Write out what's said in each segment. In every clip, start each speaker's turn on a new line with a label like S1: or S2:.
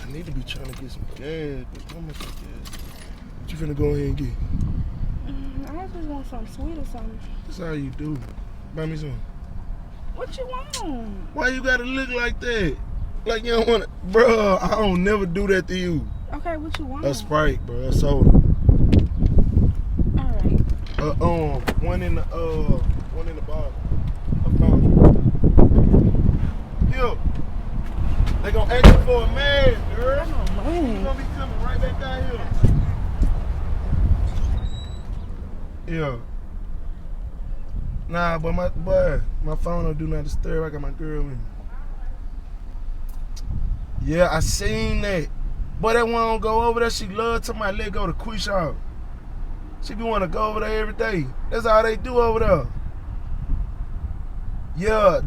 S1: I need to be trying to get some gas, but how much is gas? What you finna go ahead and get?
S2: I just want something sweet or something.
S1: That's how you do. Buy me some.
S2: What you want?
S1: Why you gotta look like that? Like you don't want to, bro. I don't never do that to you.
S2: Okay, what you want?
S1: A Sprite, bro. A soda.
S2: Alright.
S1: One in the bottle. I found you. Here. They gonna ask you for a man, girl. You gonna be coming right back out here. Yeah. Nah, but my phone don't do not disturb. I got my girl in. Yeah, I seen that. But that one don't go over there. She love to my let go to Quisha. She be wanna go over there every day. That's all they do over there. Yeah,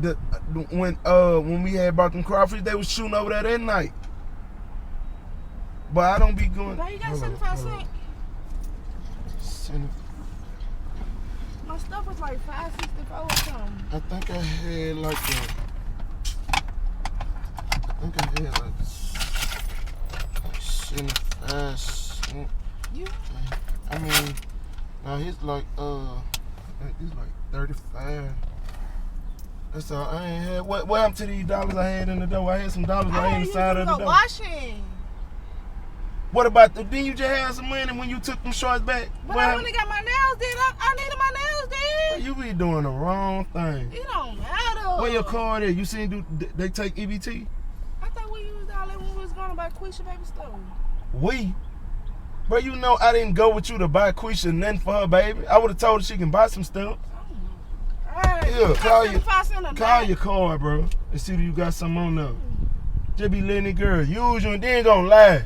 S1: when we had bought them crawfish, they was shooting over there that night. But I don't be going.
S2: Why you got 75 cents? My stuff was like $5.64 or something.
S1: I think I had like like 75 cents.
S2: You?
S1: I mean, now it's like 35. That's all I ain't had. What happened to these dollars I had in the door? I had some dollars right in the side of the door.
S2: Washing.
S1: What about didn't you just have some money when you took them shorts back?
S2: But I only got my nails did. I needed my nails did.
S1: You be doing the wrong thing.
S2: It don't matter.
S1: Where your card is? You seen they take EBT?
S2: I thought we used all that when we was going to buy Quisha baby stuff.
S1: We? Bro, you know I didn't go with you to buy Quisha nothing for her, baby. I would have told her she can buy some stuff.
S2: Alright,
S1: Yeah, call your card, bro, and see if you got something on there. Just be letting the girl use you and then gonna lie.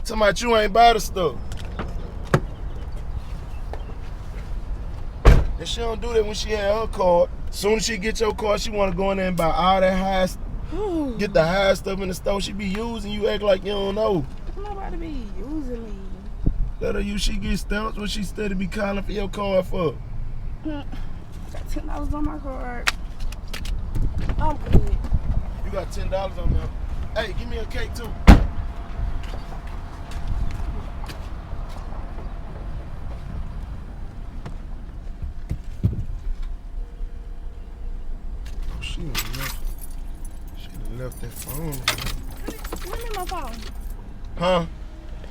S1: Talking about you ain't buy the stuff. And she don't do that when she had her card. Soon as she get your card, she wanna go in there and buy all that high stuff. Get the high stuff in the store. She be using you, act like you don't know.
S2: Nobody be using me.
S1: Let her use, she get stamps what she steady be calling for your card for.
S2: Got $10 on my card. I'm good.
S1: You got $10 on there. Hey, give me a cake too. Oh, she done left that phone.
S2: Give me my phone.
S1: Huh?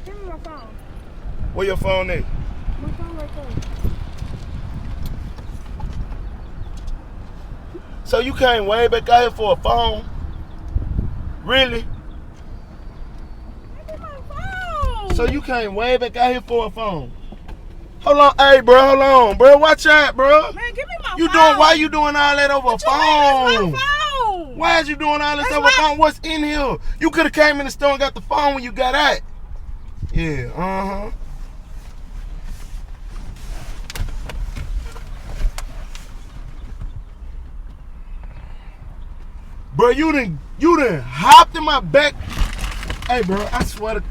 S2: Give me my phone.
S1: Where your phone at?
S2: My phone right there.
S1: So you came way back out here for a phone? Really?
S2: Give me my phone.
S1: So you came way back out here for a phone? Hold on, hey bro, hold on, bro. Watch out, bro.
S2: Man, give me my phone.
S1: Why you doing all that over a phone?
S2: My phone.
S1: Why is you doing all this over a phone? What's in here? You could have came in the store and got the phone when you got out. Yeah, uh-huh. Bro, you done hopped in my back. Hey, bro, I swear to